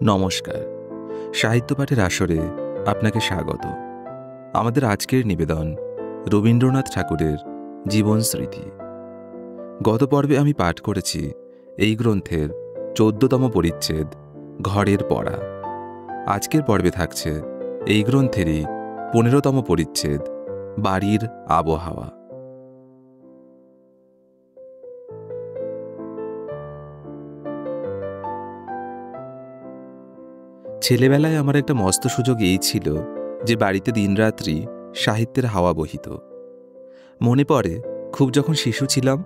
নমস্কার। সাহিত্য পাঠের আসরে আপনাকে স্বাগত। আমাদের আজকের নিবেদন রবীন্দ্রনাথ ঠাকুরের জীবন স্মৃতি। গত পর্বে আমি পাঠ করেছি এই গ্রন্থের ১৪তম পরিচ্ছেদ ঘরের পড়া। আজকের পর্বে থাকছে এই গ্রন্থেরই ১৫তম পরিচ্ছেদ বাড়ির আবহাওয়া। ছেলেবেলায় আমার একটা মস্ত সুযোগ এই ছিল যে বাড়িতে দিনরাত্রি সাহিত্যের হাওয়া বহিত। মনে পড়ে খুব যখন শিশু ছিলাম,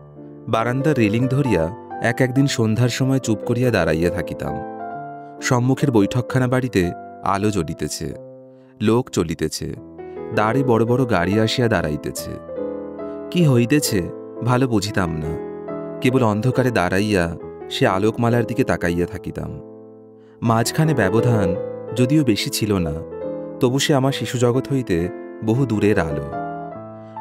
বারান্দার রেলিং ধরিয়া একদিন সন্ধ্যার সময় চুপ করিয়া দাঁড়াইয়া থাকিতাম। সম্মুখের বৈঠকখানা বাড়িতে আলো জ্বলিতেছে, লোক চলিতেছে, দ্বারে বড় বড় গাড়ি আসিয়া দাঁড়াইতেছে। কি হইতেছে ভালো বুঝিতাম না, কেবল অন্ধকারে দাঁড়াইয়া সে আলোকমালার দিকে তাকাইয়া থাকিতাম। মাঝখানে ব্যবধান যদিও বেশি ছিল না, তবু সে আমার শিশুজগৎ হইতে বহু দূরের আলো।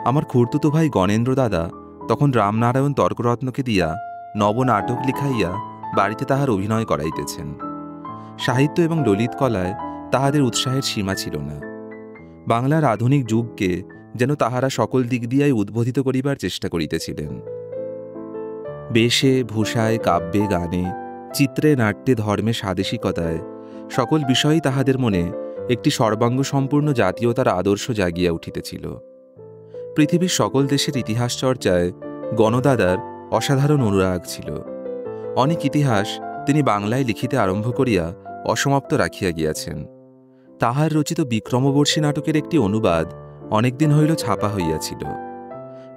আমার খুড়তুতো ভাই গণেন্দ্র দাদা তখন রামনারায়ণ তর্করত্নকে দিয়া নবনাটক লিখাইয়া বাড়িতে তাহার অভিনয় করাইতেছেন। সাহিত্য এবং ললিত কলায় তাহাদের উৎসাহের সীমা ছিল না। বাংলার আধুনিক যুগকে যেন তাহারা সকল দিক দিয়াই উদ্বোধিত করিবার চেষ্টা করিতেছিলেন। বেশে, ভূষায়, কাব্যে, গানে, চিত্রে, নাট্যে, ধর্মে, স্বাদেশিকতায় সকল বিষয়েই তাহাদের মনে একটি সর্বাঙ্গ সম্পূর্ণ জাতীয়তার আদর্শ জাগিয়া উঠিতেছিল। পৃথিবীর সকল দেশের ইতিহাস চর্চায় গণদাদার অসাধারণ অনুরাগ ছিল। অনেক ইতিহাস তিনি বাংলায় লিখিতে আরম্ভ করিয়া অসমাপ্ত রাখিয়া গিয়াছেন। তাহার রচিত বিক্রমবর্ষী নাটকের একটি অনুবাদ অনেকদিন হইল ছাপা হইয়াছিল।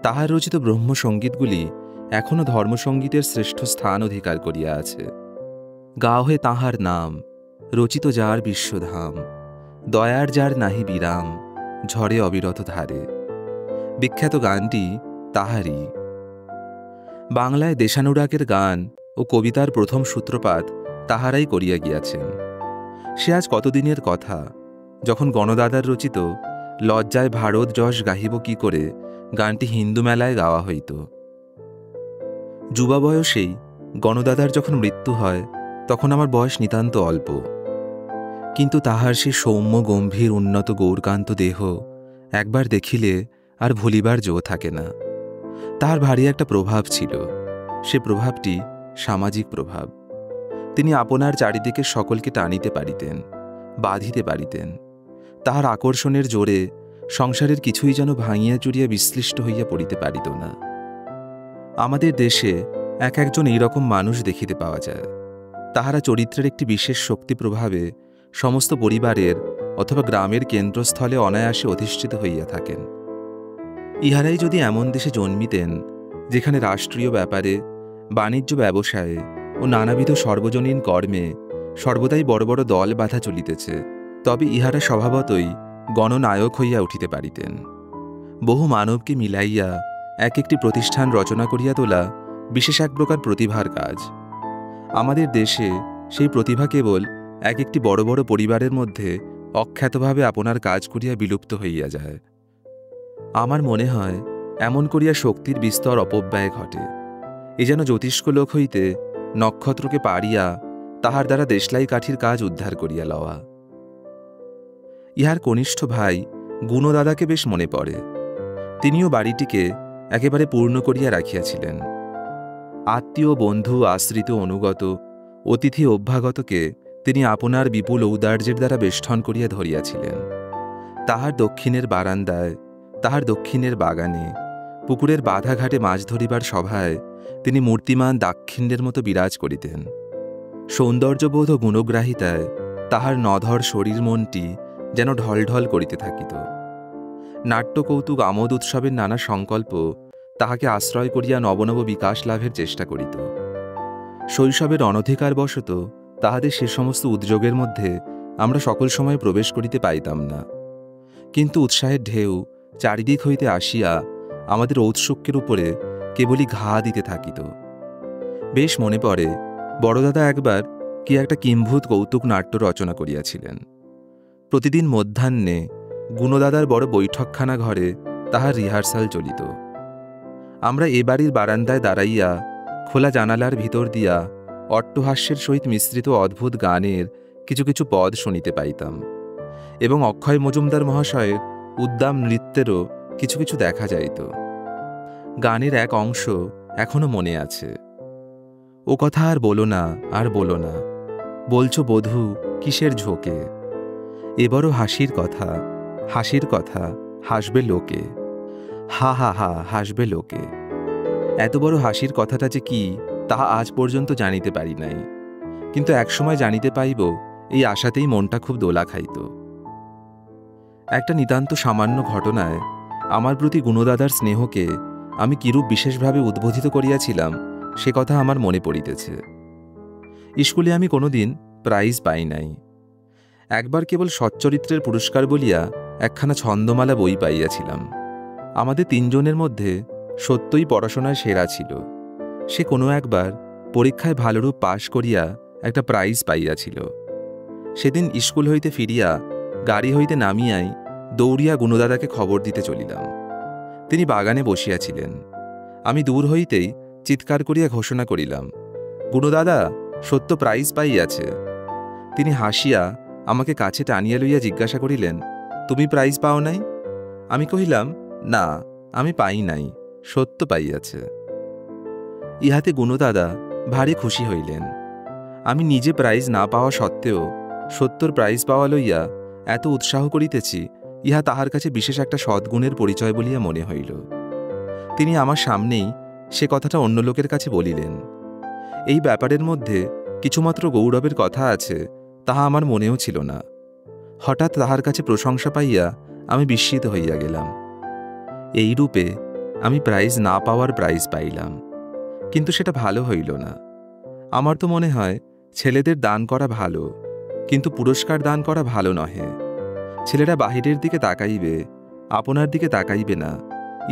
তাহার রচিত ব্রহ্মসঙ্গীতগুলি এখনও ধর্মসঙ্গীতের শ্রেষ্ঠ স্থান অধিকার করিয়া আছে। গাওহে তাহার নাম, রচিত যার বিশ্বধাম, দয়ার যার নাহি বিরাম, ঝরে অবিরত ধারে। বিখ্যাত গানটি তাহারই। বাংলায় দেশানুরাগের গান ও কবিতার প্রথম সূত্রপাত তাহারাই করিয়া গিয়াছেন। সে আজ কতদিনের কথা, যখন গণদাদার রচিত লজ্জায় ভারত যশ গাহিব কি করে গানটি হিন্দু মেলায় গাওয়া হইত। যুবা বয়সেই গণদাদার যখন মৃত্যু হয়, তখন আমার বয়স নিতান্ত অল্প। কিন্তু তাহার সে সৌম্য গম্ভীর উন্নত গৌরকান্ত দেহ একবার দেখিলে আর ভুলিবার জো থাকে না। তাহার ভারী একটা প্রভাব ছিল, সে প্রভাবটি সামাজিক প্রভাব। তিনি আপনার চারিদিকে সকলকে টানিতে পারিতেন, বাঁধিতে পারিতেন। তাহার আকর্ষণের জোরে সংসারের কিছুই যেন ভাঙিয়া চুরিয়া বিশ্লিষ্ট হইয়া পড়িতে পারিত না। আমাদের দেশে একজন এইরকম মানুষ দেখিতে পাওয়া যায়। তাহারা চরিত্রের একটি বিশেষ শক্তি প্রভাবে সমস্ত পরিবারের অথবা গ্রামের কেন্দ্রস্থলে অনায়াসে অধিষ্ঠিত হইয়া থাকেন। ইহারাই যদি এমন দেশে জন্মিতেন যেখানে রাষ্ট্রীয় ব্যাপারে, বাণিজ্য ব্যবসায়ে ও নানাবিধ সর্বজনীন কর্মে সর্বদাই বড় বড় দল বাঁধা চলিতেছে, তবে ইহারা স্বভাবতই গণনায়ক হইয়া উঠিতে পারিতেন। বহু মানবকে মিলাইয়া একটি প্রতিষ্ঠান রচনা করিয়া তোলা বিশেষ এক প্রকার প্রতিভার কাজ। আমাদের দেশে সেই প্রতিভা কেবল একটি বড় বড় পরিবারের মধ্যে অখ্যাতভাবে আপনার কাজ করিয়া বিলুপ্ত হইয়া যায়। আমার মনে হয় এমন করিয়া শক্তির বিস্তর অপব্যয় ঘটে। এ যেন জ্যোতিষ্ক লোক হইতে নক্ষত্রকে পাড়িয়া তাহার দ্বারা দেশলাই কাঠির কাজ উদ্ধার করিয়া লওয়া। ইহার কনিষ্ঠ ভাই গুণদাদাকে বেশ মনে পড়ে। তিনিও বাড়িটিকে একেবারে পূর্ণ করিয়া রাখিয়াছিলেন। আত্মীয়, বন্ধু, আশ্রিত, অনুগত, অতিথি অভ্যাগতকে তিনি আপনার বিপুল ঔদার্যের দ্বারা বেষ্টন করিয়া ধরিয়াছিলেন। তাহার দক্ষিণের বারান্দায়, তাহার দক্ষিণের বাগানে, পুকুরের বাধাঘাটে মাছ ধরিবার সভায় তিনি মূর্তিমান দাক্ষিণ্যের মতো বিরাজ করিতেন। সৌন্দর্যবোধ ও গুণগ্রাহিতায় তাহার নধর শরীর মনটি যেন ঢলঢল করিতে থাকিত। নাট্যকৌতুক, আমোদ উৎসবের নানা সংকল্প তাহাকে আশ্রয় করিয়া নবনব বিকাশ লাভের চেষ্টা করিত। শৈশবের অনধিকারবশত তাহাদের সে সমস্ত উদ্যোগের মধ্যে আমরা সকল সময় প্রবেশ করিতে পাইতাম না। কিন্তু উৎসাহের ঢেউ চারিদিক হইতে আসিয়া আমাদের ঔৎসুক্যের উপরে কেবলই ঘা দিতে থাকিত। বেশ মনে পড়ে, বড়দাদা একবার কি একটা কিম্ভূত কৌতুক নাট্য রচনা করিয়াছিলেন। প্রতিদিন মধ্যাহ্নে গুণদাদার বড় বৈঠকখানা ঘরে তাহার রিহার্সাল চলিত। আমরা এ বাড়ির বারান্দায় দাঁড়াইয়া খোলা জানালার ভিতর দিয়া অট্টহাস্যের সহিত মিশ্রিত অদ্ভুত গানের কিছু কিছু পদ শুনিতে পাইতাম এবং অক্ষয় মজুমদার মহাশয়ের উদ্দাম নৃত্যেরও কিছু কিছু দেখা যাইত। গানের এক অংশ এখনো মনে আছে। ও কথা আর বলো না, আর বলো না, বলছো বধূ কিসের ঝোঁকে, এবারও হাসির কথা, হাসির কথা, হাসবে লোকে, হা হা হা হাসবে লোকে। এত বড় হাসির কথাটা যে কি তাহা আজ পর্যন্ত জানিতে পারি নাই, কিন্তু একসময় জানিতে পাইব এই আশাতেই মনটা খুব দোলা খাইত। একটা নিতান্ত সামান্য ঘটনায় আমার প্রতি গুণদাদার স্নেহকে আমি কিরূপ বিশেষভাবে উদ্বোধিত করিয়াছিলাম সে কথা আমার মনে পড়িতেছে। স্কুলে আমি কোনোদিন প্রাইজ পাই নাই। একবার কেবল সচ্চরিত্রের পুরস্কার বলিয়া একখানা ছন্দমালা বই পাইয়াছিলাম। আমাদের তিনজনের মধ্যে সত্যই পড়াশোনায় সেরা ছিল। সে কোনো একবার পরীক্ষায় ভালোরূপ পাশ করিয়া একটা প্রাইজ পাইয়াছিল। সেদিন স্কুল হইতে ফিরিয়া গাড়ি হইতে নামিয়াই দৌড়িয়া গুণদাদাকে খবর দিতে চলিলাম। তিনি বাগানে বসিয়াছিলেন। আমি দূর হইতেই চিৎকার করিয়া ঘোষণা করিলাম, গুণদাদা, সত্য প্রাইজ পাইয়াছে। তিনি হাসিয়া আমাকে কাছে টানিয়া লইয়া জিজ্ঞাসা করিলেন, তুমি প্রাইজ পাও নাই? আমি কহিলাম, না, আমি পাই নাই, সত্য পাইয়াছে। ইহাতে গুণদাদা ভারী খুশি হইলেন। আমি নিজে প্রাইজ না পাওয়া সত্ত্বেও সত্যর প্রাইজ পাওয়া লইয়া এত উৎসাহ করিতেছি, ইহা তাহার কাছে বিশেষ একটা সদ্গুণের পরিচয় বলিয়া মনে হইল। তিনি আমার সামনেই সে কথাটা অন্য লোকের কাছে বলিলেন। এই ব্যাপারের মধ্যে কিছুমাত্র গৌরবের কথা আছে তাহা আমার মনেও ছিল না। হঠাৎ তাহার কাছে প্রশংসা পাইয়া আমি বিস্মিত হইয়া গেলাম। এই রূপে আমি প্রাইজ না পাওয়ার প্রাইজ পাইলাম, কিন্তু সেটা ভালো হইল না। আমার তো মনে হয় ছেলেদের দান করা ভালো, কিন্তু পুরস্কার দান করা ভালো নহে। ছেলেরা বাহিরের দিকে তাকাইবে, আপনার দিকে তাকাইবে না,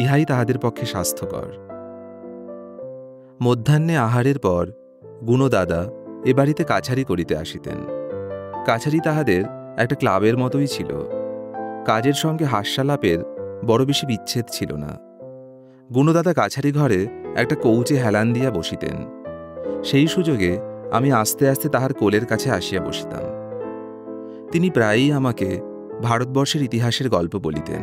ইহাই তাহাদের পক্ষে স্বাস্থ্যকর। মধ্যাহ্নে আহারের পর গুণদাদা এ বাড়িতে কাছারি করিতে আসিতেন। কাছারি তাহাদের একটা ক্লাবের মতোই ছিল। কাজের সঙ্গে হাস্যালাপের বড় বেশি বিচ্ছেদ ছিল না। গুণদাদা কাছারি ঘরে একটা কৌচে হেলান দিয়া বসিতেন। সেই সুযোগে আমি আস্তে আস্তে তাহার কোলের কাছে আসিয়া বসিতাম। তিনি প্রায়ই আমাকে ভারতবর্ষের ইতিহাসের গল্প বলিতেন।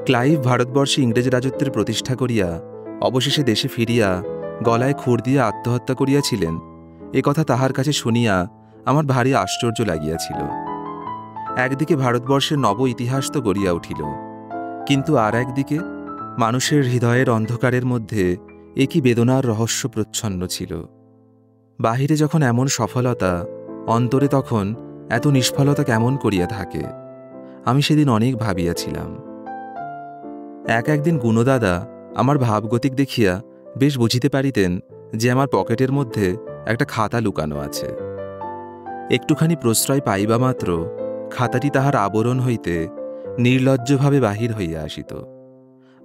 ক্লাইভ ভারতবর্ষে ইংরেজ রাজত্বের প্রতিষ্ঠা করিয়া অবশেষে দেশে ফিরিয়া গলায় খুর দিয়ে আত্মহত্যা করিয়াছিলেন, এ কথা তাহার কাছে শুনিয়া আমার ভারী আশ্চর্য লাগিয়াছিল। একদিকে ভারতবর্ষের নব ইতিহাস তো গড়িয়া উঠিল, কিন্তু আর একদিকে মানুষের হৃদয়ের অন্ধকারের মধ্যে এ কি বেদনার রহস্য প্রচ্ছন্ন ছিল। বাহিরে যখন এমন সফলতা, অন্তরে তখন এত নিষ্ফলতা কেমন করিয়া থাকে, আমি সেদিন অনেক ভাবিয়াছিলাম। একদিন গুণদাদা আমার ভাবগতিক দেখিয়া বেশ বুঝিতে পারিতেন যে আমার পকেটের মধ্যে একটা খাতা লুকানো আছে। একটুখানি প্রশ্রয় পাইবা মাত্র খাতাটি তাহার আবরণ হইতে নির্লজ্জভাবে বাহির হইয়া আসিত।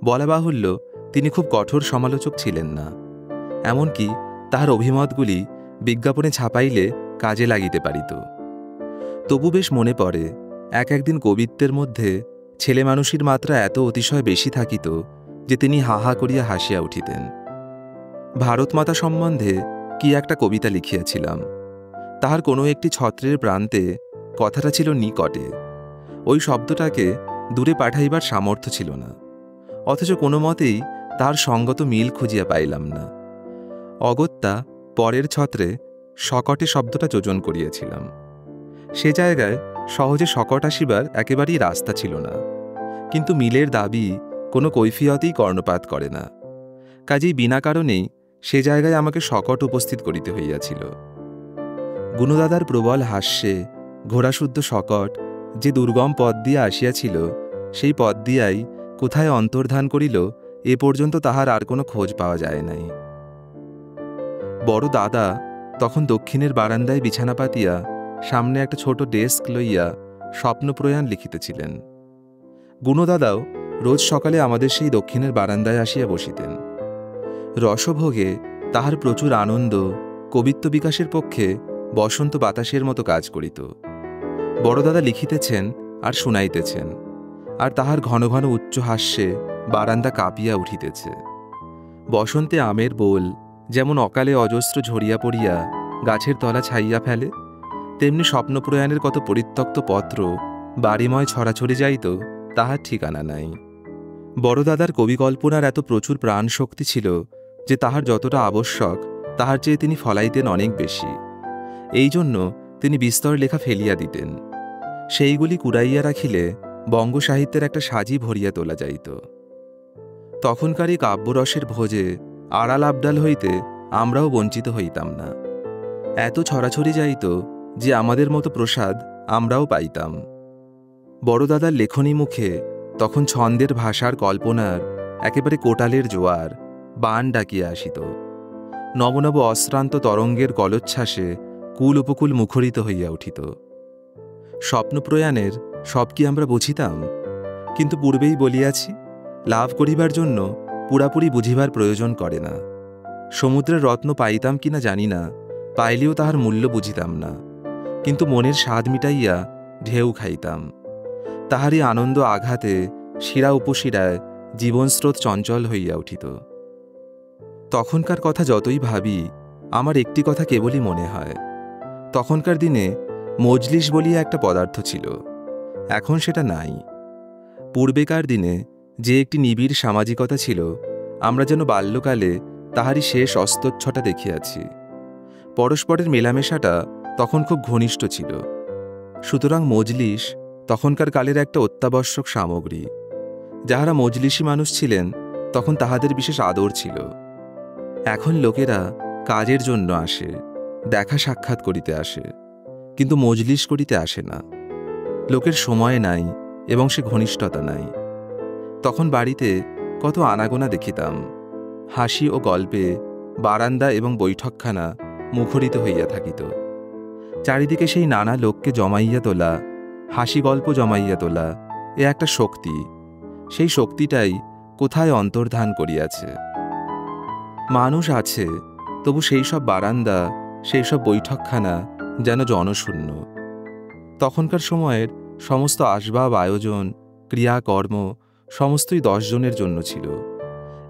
বলা বাহুল্য, তিনি খুব কঠোর সমালোচক ছিলেন না। এমনকি তাহার অভিমতগুলি বিজ্ঞাপনে ছাপাইলে কাজে লাগিতে পারিত। তবু বেশ মনে পড়ে একদিন কবিত্বের মধ্যে ছেলে মানুষের মাত্রা এত অতিশয় বেশি থাকিত যে তিনি হা হা করিয়া হাসিয়া উঠিতেন। ভারতমাতা সম্বন্ধে কি একটা কবিতা লিখিয়াছিলাম। তাহার কোনো একটি ছত্রের প্রান্তে কথাটা ছিল নিকটে। ওই শব্দটাকে দূরে পাঠাইবার সামর্থ্য ছিল না, অথচ কোনো মতেই তার সঙ্গত মিল খুঁজিয়া পাইলাম না। অগত্যা পরের ছত্রে শকটে শব্দটা যোজন করিয়াছিলাম। সে জায়গায় সহজে শকট আসিবার একেবারেই রাস্তা ছিল না, কিন্তু মিলের দাবি কোনো কৈফিয়তেই কর্ণপাত করে না। কাজেই বিনা কারণেই সে জায়গায় আমাকে শকট উপস্থিত করিতে হইয়াছিল। গুণদাদার প্রবল হাস্যে ঘোড়াশুদ্ধ শকট যে দুর্গম পথ দিয়া আসিয়াছিল, সেই পথ দিয়াই কোথায় অন্তর্ধান করিল এ পর্যন্ত তাহার আর কোনো খোঁজ পাওয়া যায় নাই। বড় দাদা তখন দক্ষিণের বারান্দায় বিছানা পাতিয়া সামনে একটা ছোট ডেস্ক লইয়া স্বপ্নপ্রয়াণ লিখিতেছিলেন। গুণদাদাও রোজ সকালে আমাদের সেই দক্ষিণের বারান্দায় আসিয়া বসিতেন। রসভোগে তাহার প্রচুর আনন্দ কবিত্ব বিকাশের পক্ষে বসন্ত বাতাসের মতো কাজ করিত। বড়দাদা লিখিতেছেন আর শুনাইতেছেন, আর তাহার ঘন ঘন উচ্চ হাস্যে বারান্দা কাঁপিয়া উঠিতেছে। বসন্তে আমের বোল যেমন অকালে অজস্র ঝরিয়া পড়িয়া গাছের তলা ছাইয়া ফেলে, তেমনি স্বপ্নপ্রয়াণের কত পরিত্যক্ত পত্র বাড়িময় ছড়াছড়ি যাইত, তাহার ঠিকানা নাই। বড় দাদার কবিকল্পনার এত প্রচুর প্রাণশক্তি ছিল যে তাহার যতটা আবশ্যক তাহার চেয়ে তিনি ফলাইতেন অনেক বেশি। এই জন্য তিনি বিস্তর লেখা ফেলিয়া দিতেন। সেইগুলি কুড়াইয়া রাখিলে বঙ্গ সাহিত্যের একটা সাজি ভরিয়া তোলা যাইত। তখনকারই কাব্যরসের ভোজে আড়াল আবডাল হইতে আমরাও বঞ্চিত হইতাম না। এত ছড়াছড়ি যাইত যে আমাদের মতো প্রসাদ আমরাও পাইতাম। বড়দাদার লেখনী মুখে তখন ছন্দের ভাষার কল্পনার একেবারে কোটালের জোয়ার বান ডাকিয়া আসিত। নবনব অশ্রান্ত তরঙ্গের গলোচ্ছ্বাসে কুল উপকূল মুখরিত হইয়া উঠিত। স্বপ্নপ্রয়াণের সব কি আমরা বুঝিতাম? কিন্তু পূর্বেই বলিয়াছি, লাভ করিবার জন্য পুরাপুরি বুঝিবার প্রয়োজন করে না। সমুদ্রের রত্ন পাইতাম কিনা জানি না, পাইলেও তাহার মূল্য বুঝিতাম না, কিন্তু মনের স্বাদ মিটাইয়া ঢেউ খাইতাম। তাহারই আনন্দ আঘাতে শিরা উপশিরায় জীবনস্রোত চঞ্চল হইয়া উঠিত। তখনকার কথা যতই ভাবি, আমার একটি কথা কেবলই মনে হয়। তখনকার দিনে মজলিস বলিয়া একটা পদার্থ ছিল, এখন সেটা নাই। পূর্বেকার দিনে যে একটি নিবিড় সামাজিকতা ছিল, আমরা যেন বাল্যকালে তাহারই শেষ অস্তচ্ছটা দেখিয়াছি। পরস্পরের মেলামেশাটা তখন খুব ঘনিষ্ঠ ছিল। সুতরাং মজলিস তখনকার কালের একটা অত্যাবশ্যক সামগ্রী। যাহারা মজলিসী মানুষ ছিলেন তখন তাহাদের বিশেষ আদর ছিল। এখন লোকেরা কাজের জন্য আসে, দেখা সাক্ষাৎ করিতে আসে, কিন্তু মজলিস করিতে আসে না। লোকের সময় নাই এবং সে ঘনিষ্ঠতা নাই। তখন বাড়িতে কত আনাগোনা দেখিতাম। হাসি ও গল্পে বারান্দা এবং বৈঠকখানা মুখরিত হইয়া থাকিত। চারিদিকে সেই নানা লোককে জমাইয়া তোলা, হাসি গল্প জমাইয়া তোলা, এ একটা শক্তি। সেই শক্তিটাই কোথায় অন্তর্ধান করিয়াছে। মানুষ আছে, তবু সেই সব বারান্দা, সেই সব বৈঠকখানা যেন জনশূন্য। তখনকার সময়ের সমস্ত আসবাব, আয়োজন, ক্রিয়াকর্ম সমস্তই 10 জনের জন্য ছিল।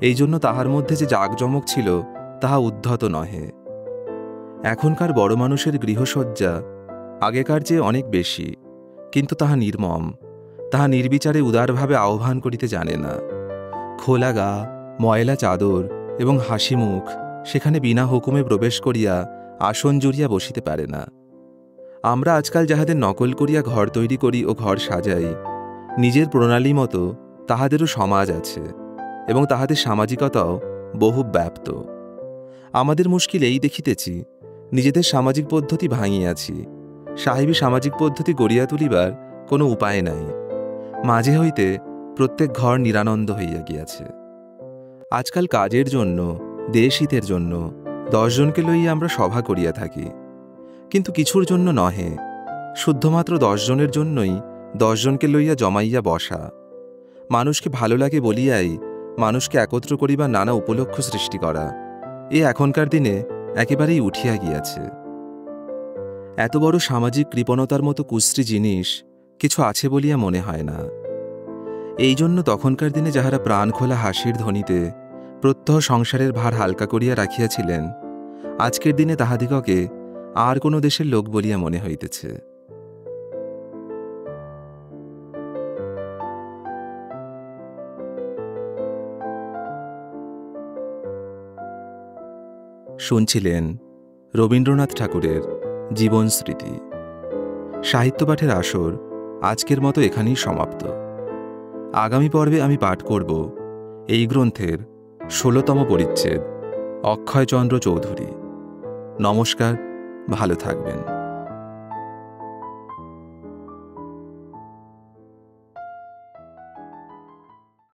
এই জন্য তাহার মধ্যে যে জাঁকজমক ছিল তাহা উদ্ধত নহে। এখনকার বড় মানুষের গৃহসজ্জা আগেকার চেয়ে অনেক বেশি, কিন্তু তাহা নির্মম। তাহা নির্বিচারে উদারভাবে আহ্বান করিতে জানে না। খোলা গা, ময়লা চাদর এবং হাসি মুখ সেখানে বিনা হুকুমে প্রবেশ করিয়া আসন জুড়িয়া বসিতে পারে না। আমরা আজকাল যাহাদের নকল করিয়া ঘর তৈরি করি ও ঘর সাজাই, নিজের প্রণালী মতো তাহাদেরও সমাজ আছে এবং তাহাদের সামাজিকতাও বহু ব্যাপ্ত। আমাদের মুশকিল এই দেখিতেছি, নিজেদের সামাজিক পদ্ধতি ভাঙিয়াছি, সাহেবী সামাজিক পদ্ধতি গড়িয়া তুলিবার কোনো উপায় নাই। মাঝে হইতে প্রত্যেক ঘর নিরানন্দ হইয়া গিয়াছে। আজকাল কাজের জন্য, দেশ হিতের জন্য 10 জনকে লইয়া আমরা সভা করিয়া থাকি, কিন্তু কিছুর জন্য নহে। শুদ্ধমাত্র 10 জনের জন্যই 10 জনকে লইয়া জমাইয়া বসা। মানুষকে ভালো লাগে বলিয়াই মানুষকে একত্র করিবার নানা উপলক্ষ সৃষ্টি করা, এ এখনকার দিনে একেবারেই উঠিয়া গিয়াছে। এত বড় সামাজিক কৃপণতার মতো কুশ্রী জিনিস কিছু আছে বলিয়া মনে হয় না। এই জন্য তখনকার দিনে যাহারা প্রাণ খোলা হাসির ধ্বনিতে প্রত্যহ সংসারের ভার হালকা করিয়া রাখিয়াছিলেন, আজকের দিনে তাহাদিগকে আর কোনো দেশের লোক বলিয়া মনে হইতেছে। শুনছিলেন রবীন্দ্রনাথ ঠাকুরের জীবন স্মৃতি। সাহিত্যপাঠের আসর আজকের মতো এখানেই সমাপ্ত। আগামী পর্বে আমি পাঠ করব এই গ্রন্থের 16তম পরিচ্ছেদ, অক্ষয়চন্দ্র চৌধুরী। নমস্কার, ভালো থাকবেন।